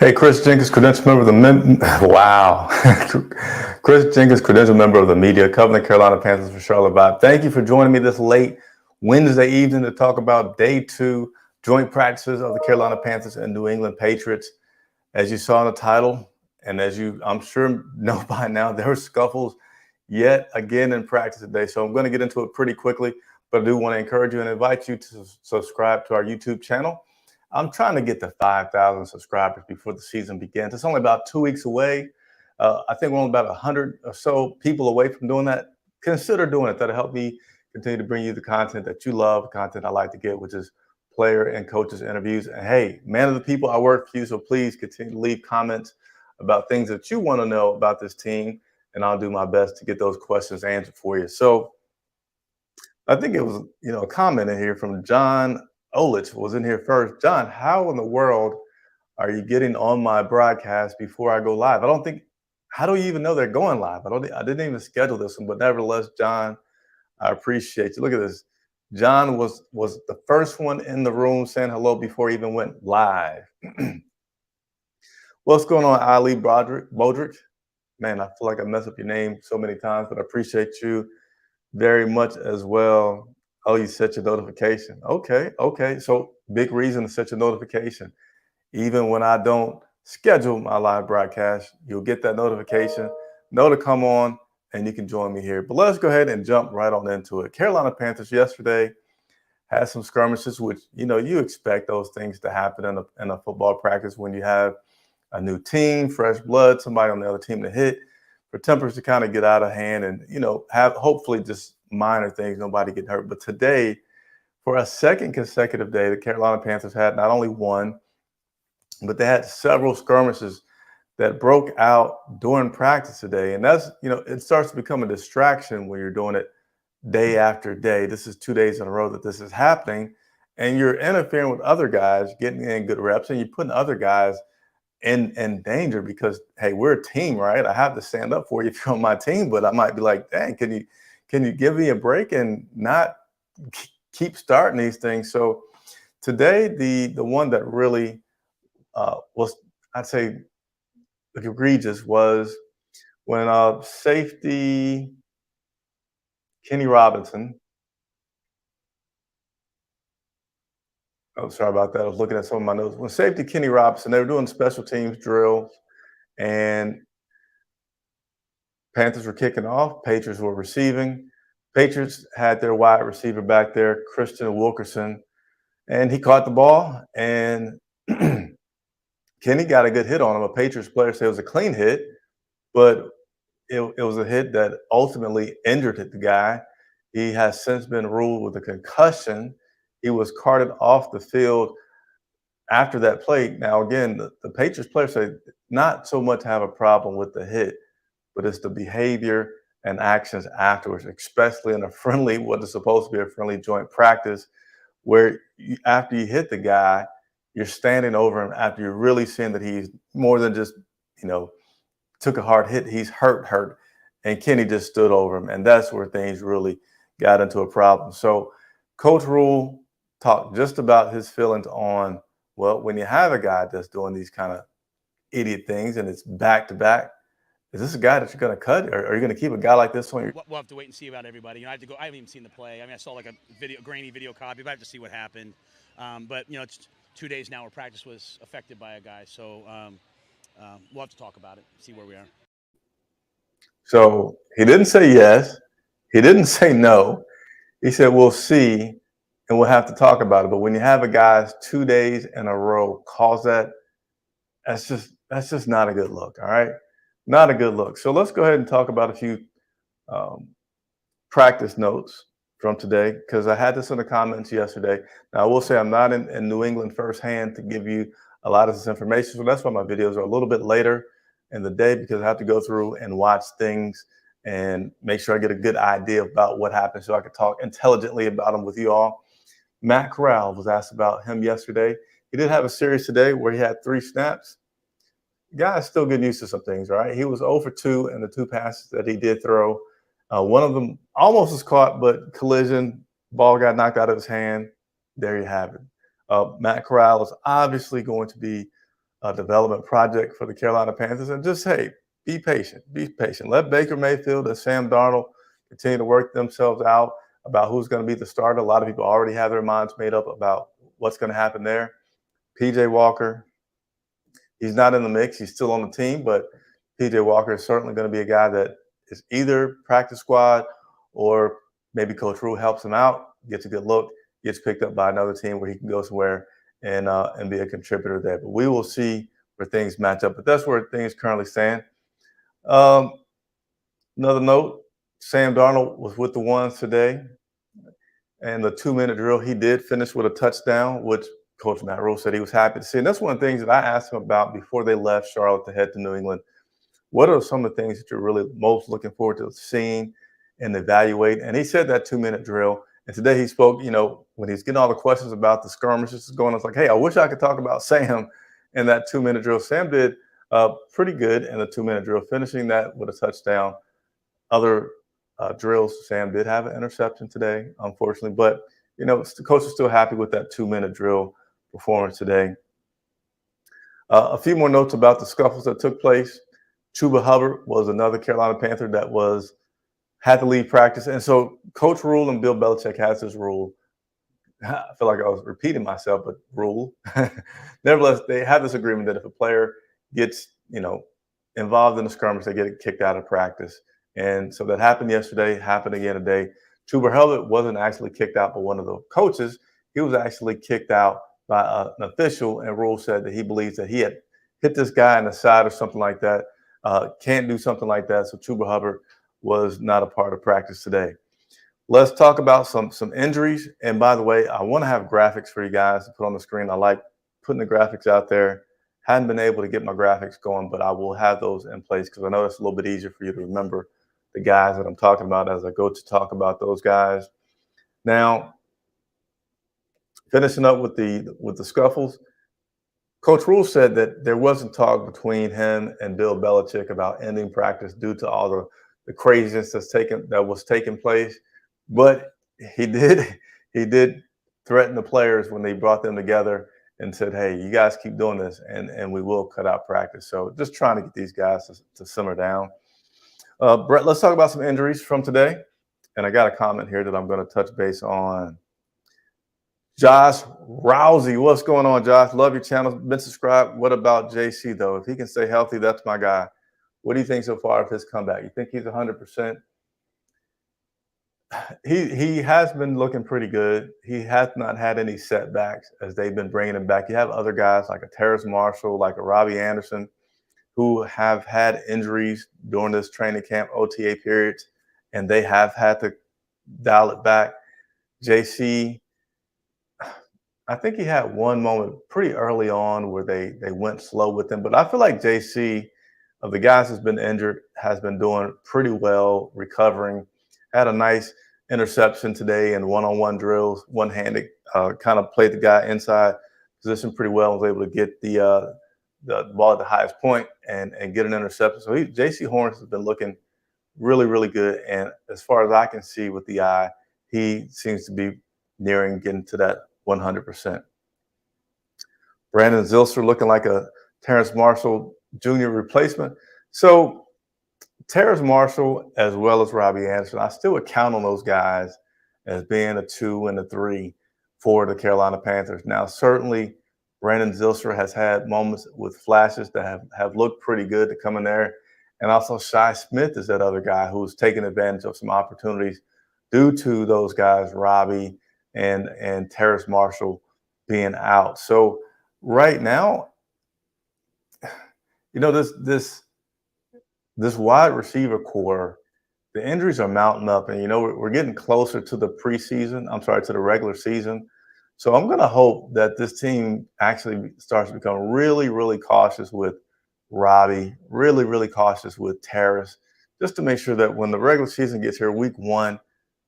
Hey, Chris Jenkins, credential member of the wow. Chris Jenkins, credential member of the media, covering the Carolina Panthers for Charlotte Vibe. Thank you for joining me this late Wednesday evening to talk about day 2 joint practices of the Carolina Panthers and New England Patriots. As you saw in the title, and as you, I'm sure, know by now, there were scuffles yet again in practice today. So I'm going to get into it pretty quickly, but I do want to encourage you and invite you to subscribe to our YouTube channel. I'm trying to get to 5,000 subscribers before the season begins. It's only about 2 weeks away. I think we're only about 100 or so people away from doing that. Consider doing it. That'll help me continue to bring you the content that you love, content I like to get, which is player and coaches interviews. And hey, man of the people, I work for you, so please continue to leave comments about things that you want to know about this team, and I'll do my best to get those questions answered for you. So I think it was, a comment in here from John Olich was in here first. John, how in the world are you getting on my broadcast before I go live? I don't think, how do you even know they're going live? I didn't even schedule this one, but nevertheless, John, I appreciate you. Look at this. John was the first one in the room saying hello before he even went live. What's going on, Ali Bodrick? Man, I feel like I mess up your name so many times, but I appreciate you very much as well. Oh, you set your notification. Okay. So big reason to set your notification. Even when I don't schedule my live broadcast, you'll get that notification, know to come on, and you can join me here. But let's go ahead and jump right on into it. Carolina Panthers yesterday had some skirmishes, which, you expect those things to happen in a football practice when you have a new team, fresh blood, somebody on the other team to hit, for tempers to kind of get out of hand and, have hopefully just minor things, nobody get hurt. But today, for a second consecutive day, the Carolina Panthers had not only one, but they had several skirmishes that broke out during practice today. And that's, it starts to become a distraction when you're doing it day after day. This is 2 days in a row that this is happening. And you're interfering with other guys, getting in good reps, and you're putting other guys in danger because, hey, we're a team, right? I have to stand up for you if you're on my team, but I might be like, dang, can you give me a break and not keep starting these things? So today, the one that really was, I'd say, egregious was when safety Kenny Robinson. Oh, sorry about that. I was looking at some of my notes. When safety Kenny Robinson, they were doing special teams drill, and Panthers were kicking off. Patriots were receiving. Patriots had their wide receiver back there, Christian Wilkerson, and he caught the ball, and Kenny got a good hit on him. A Patriots player said it was a clean hit, but it was a hit that ultimately injured the guy. He has since been ruled with a concussion. He was carted off the field after that play. Now, again, the Patriots player said not so much have a problem with the hit, but it's the behavior and actions afterwards, especially in a friendly, what is supposed to be a friendly joint practice, where after you hit the guy, you're standing over him after you're really seeing that he's more than just, took a hard hit. He's hurt. And Kenny just stood over him. And that's where things really got into a problem. So Coach Rule talked just about his feelings on, well, when you have a guy that's doing these kind of idiot things and it's back to back, is this a guy that you're going to cut? Or are you going to keep a guy like this on your? We'll have to wait and see about everybody. I have to go. I haven't even seen the play. I mean, I saw like a grainy video copy, but I have to see what happened. But it's 2 days now where practice was affected by a guy, so we'll have to talk about it, see where we are. So he didn't say yes. He didn't say no. He said, we'll see and we'll have to talk about it. But when you have a guy 2 days in a row cause that, that's just not a good look. All right. Not a good look. So let's go ahead and talk about a few practice notes from today, because I had this in the comments yesterday. Now, I will say I'm not in New England firsthand to give you a lot of this information. So that's why my videos are a little bit later in the day, because I have to go through and watch things and make sure I get a good idea about what happened so I could talk intelligently about them with you all. Matt Corral was asked about him yesterday. He did have a series today where he had 3 snaps. Guy's still getting used to some things, right? He was 0 for 2 in the 2 passes that he did throw. One of them almost was caught, but collision, ball got knocked out of his hand. There you have it. Matt Corral is obviously going to be development project for the Carolina Panthers. And just, hey, be patient. Be patient. Let Baker Mayfield and Sam Darnold continue to work themselves out about who's going to be the starter. A lot of people already have their minds made up about what's going to happen there. PJ Walker, he's not in the mix. He's still on the team, but PJ Walker is certainly going to be a guy that is either practice squad or maybe Coach Rule helps him out, gets a good look, gets picked up by another team where he can go somewhere and be a contributor there. But we will see where things match up. But that's where things currently stand. Another note, Sam Darnold was with the ones today. And the 2-minute drill, he did finish with a touchdown, which Coach Matt Rule said he was happy to see. And that's one of the things that I asked him about before they left Charlotte to head to New England. What are some of the things that you're really most looking forward to seeing and evaluate? And he said that 2-minute drill. And today he spoke, when he's getting all the questions about the skirmishes going, I was like, hey, I wish I could talk about Sam in that 2-minute drill. Sam did pretty good in the 2-minute drill, finishing that with a touchdown. Other drills, Sam did have an interception today, unfortunately. But, the coach is still happy with that 2-minute drill performance today. A few more notes about the scuffles that took place. Chuba Hubbard was another Carolina Panther that had to leave practice. And so Coach Rule and Bill Belichick has this rule. I feel like I was repeating myself, but rule. Nevertheless, they have this agreement that if a player gets, involved in a skirmish, they get kicked out of practice. And so that happened yesterday, happened again today. Chuba Hubbard wasn't actually kicked out by one of the coaches. He was actually kicked out by an official, and Rule said that he believes that he had hit this guy in the side or something like that. Can't do something like that. So Chuba Hubbard was not a part of practice today. Let's talk about some injuries. And by the way, I want to have graphics for you guys to put on the screen. I like putting the graphics out there. Hadn't been able to get my graphics going, but I will have those in place because I know it's a little bit easier for you to remember the guys that I'm talking about as I go to talk about those guys. Now, finishing up with the scuffles, Coach Rule said that there wasn't talk between him and Bill Belichick about ending practice due to all the craziness that was taking place. But he did threaten the players when they brought them together and said, hey, you guys keep doing this and we will cut out practice. So just trying to get these guys to simmer down. Brett, let's talk about some injuries from today. And I got a comment here that I'm going to touch base on. Josh Rousey, what's going on, Josh? Love your channel. Been subscribed. What about JC, though? If he can stay healthy, that's my guy. What do you think so far of his comeback? You think he's 100%? He has been looking pretty good. He has not had any setbacks as they've been bringing him back. You have other guys like a Terrace Marshall, like a Robbie Anderson, who have had injuries during this training camp OTA periods, and they have had to dial it back. JC, I think he had one moment pretty early on where they went slow with him, but I feel like JC, of the guys that's been injured, has been doing pretty well, recovering. Had a nice interception today in one-on-one drills, one-handed, kind of played the guy inside position pretty well, was able to get the ball at the highest point and get an interception. So JC Horns has been looking really, really good. And as far as I can see with the eye, he seems to be nearing getting to that 100%. Brandon Zilster looking like a Terrace Marshall Jr. replacement. So Terrace Marshall, as well as Robbie Anderson, I still would count on those guys as being a 2 and a 3 for the Carolina Panthers. Now, certainly, Brandon Zilster has had moments with flashes that have looked pretty good to come in there. And also Shi Smith is that other guy who's taken advantage of some opportunities due to those guys, Robbie and Terrace Marshall, being out. So right now, this wide receiver core, the injuries are mounting up, and we're getting closer to the to the regular season. So I'm going to hope that this team actually starts to become really, really cautious with Robbie, really, really cautious with Terrace, just to make sure that when the regular season gets here, week 1,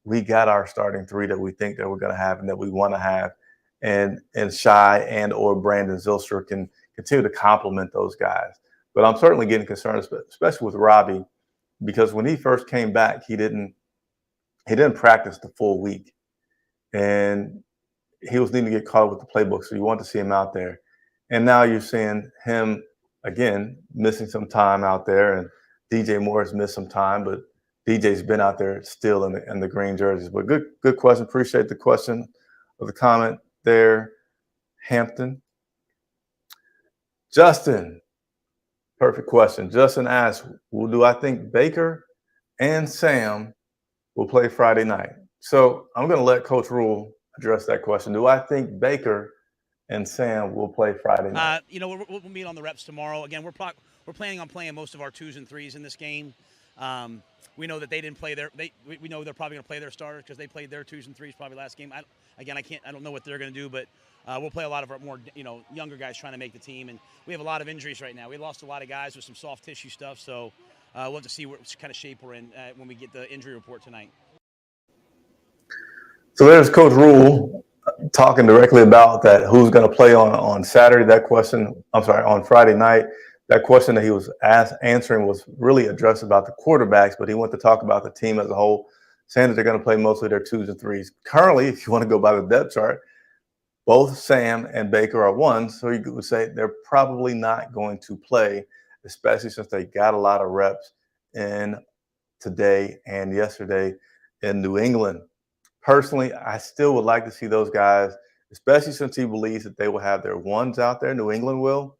we got our starting 3 that we think that we're going to have and that we want to have, and Shi and or Brandon Zilster can continue to complement those guys. But I'm certainly getting concerned, especially with Robbie, because when he first came back, he didn't practice the full week, and he was needing to get caught up with the playbook. So you want to see him out there. And now you're seeing him again missing some time out there, and DJ Moore's missed some time, but DJ's been out there still in the green jerseys. But good question. Appreciate the question or the comment there, Hampton. Justin, perfect question. Justin asked, well, do I think Baker and Sam will play Friday night? So I'm going to let Coach Rule address that question. Do I think Baker and Sam will play Friday night? We'll meet on the reps tomorrow. Again, we're planning on playing most of our 2s and 3s in this game. We know that they didn't play we know they're probably going to play their starters because they played their 2s and 3s probably last game. I don't know what they're going to do, but we'll play a lot of our more younger guys trying to make the team, and we have a lot of injuries right now. We lost a lot of guys with some soft tissue stuff, so we'll have to see what kind of shape we're in when we get the injury report tonight. So there's Coach Rule talking directly about that. Who's going to play on Saturday? That question. I'm sorry, on Friday night. That question that he was answering was really addressed about the quarterbacks, but he wanted to talk about the team as a whole, saying that they're going to play mostly their 2s and 3s. Currently, if you want to go by the depth chart, both Sam and Baker are 1s, so you would say they're probably not going to play, especially since they got a lot of reps in today and yesterday in New England. Personally, I still would like to see those guys, especially since he believes that they will have their 1s out there. New England will.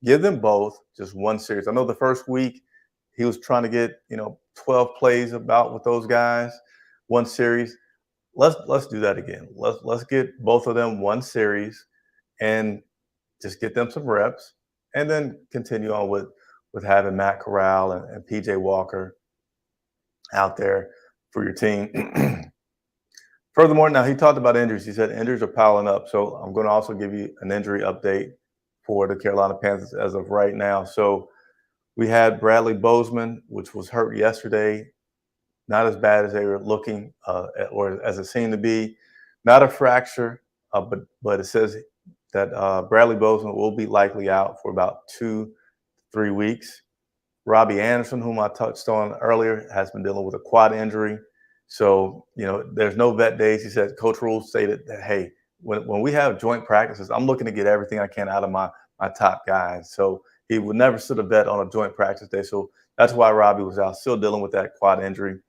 Give them both just 1 series. I know the first week he was trying to get 12 plays about with those guys, 1 series. Let's do that again. Let's get both of them 1 series and just get them some reps, and then continue on with having Matt Corral and PJ Walker out there for your team. Furthermore, now he talked about injuries. He said injuries are piling up. So I'm going to also give you an injury update for the Carolina Panthers as of right now. So we had Bradley Bozeman, which was hurt yesterday. Not as bad as they were looking or as it seemed to be. Not a fracture, but it says that Bradley Bozeman will be likely out for about 2 to 3 weeks. Robbie Anderson, whom I touched on earlier, has been dealing with a quad injury. So, there's no vet days. He said, Coach Rule stated that, hey, when we have joint practices, I'm looking to get everything I can out of my top guys. So he would never sit a vet on a joint practice day. So that's why Robbie was out, still dealing with that quad injury.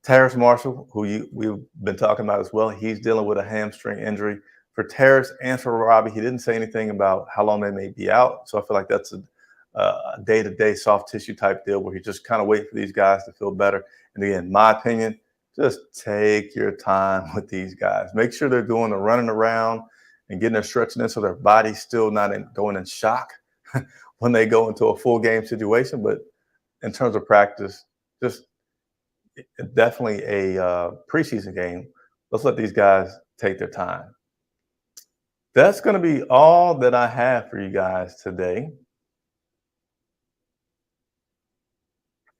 Terrace Marshall, who we've been talking about as well, he's dealing with a hamstring injury. For Terrace and for Robbie, he didn't say anything about how long they may be out. So I feel like that's a day-to-day soft tissue type deal where he just kind of wait for these guys to feel better. And again, my opinion, just take your time with these guys. Make sure they're doing the running around and getting their stretching in so their body's still not going in shock when they go into a full game situation. But in terms of practice, just definitely a preseason game. Let's let these guys take their time. That's going to be all that I have for you guys today,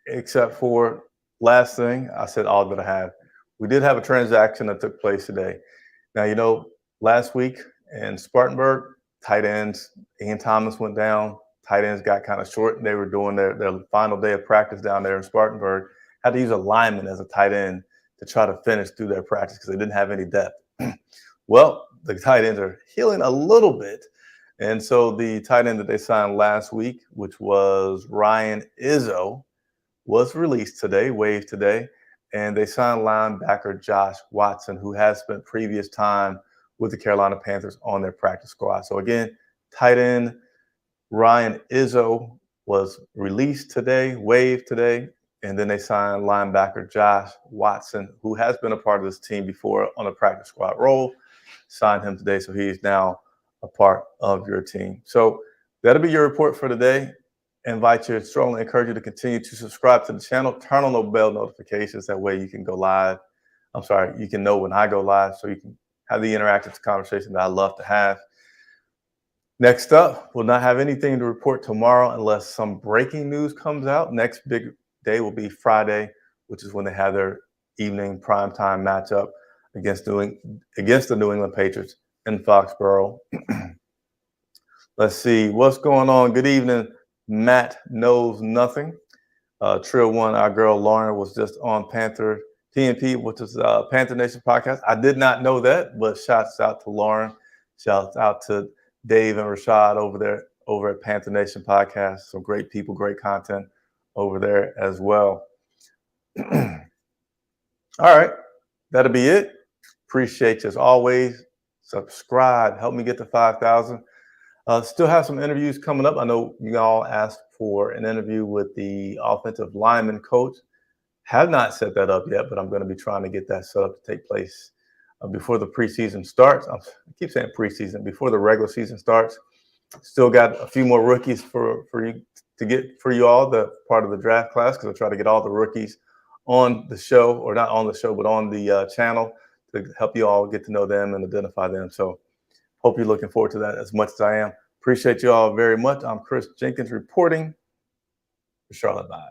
except for last thing, I said all that I have. We did have a transaction that took place today. Now, last week in Spartanburg, tight ends, Ian Thomas went down. Tight ends got kind of short, and they were doing their final day of practice down there in Spartanburg. Had to use a lineman as a tight end to try to finish through their practice because they didn't have any depth. Well, the tight ends are healing a little bit. And so the tight end that they signed last week, which was Ryan Izzo, was released today, waived today, and they signed linebacker Josh Watson, who has spent previous time with the Carolina Panthers on their practice squad. So again, tight end Ryan Izzo was released today, waived today, and then they signed linebacker Josh Watson, who has been a part of this team before on a practice squad role, signed him today, so he is now a part of your team. So that'll be your report for today. Invite you, strongly encourage you to continue to subscribe to the channel, turn on those bell notifications. That way you can go live. You can know when I go live so you can have the interactive conversation that I love to have. Next up, we'll not have anything to report tomorrow unless some breaking news comes out. Next big day will be Friday, which is when they have their evening primetime matchup against the New England Patriots in Foxborough. Let's see what's going on. Good evening. Matt Knows Nothing. Trill One, our girl Lauren was just on Panther TNP, which is Panther Nation podcast. I did not know that, but shouts out to Lauren. Shouts out to Dave and Rashad over at Panther Nation Podcast. Some great people, great content over there as well. All right, that'll be it. Appreciate you as always. Subscribe, help me get to 5,000. Still have some interviews coming up. I know you all asked for an interview with the offensive lineman coach. Have not set that up yet, but I'm going to be trying to get that set up to take place before the preseason starts. I keep saying preseason, before the regular season starts. Still got a few more rookies for you to get for you all, the part of the draft class, because I'll try to get all the rookies on the show, or not on the show, but on the channel to help you all get to know them and identify them. So hope you're looking forward to that as much as I am. Appreciate you all very much. I'm Chris Jenkins reporting for Charlotte Vibe.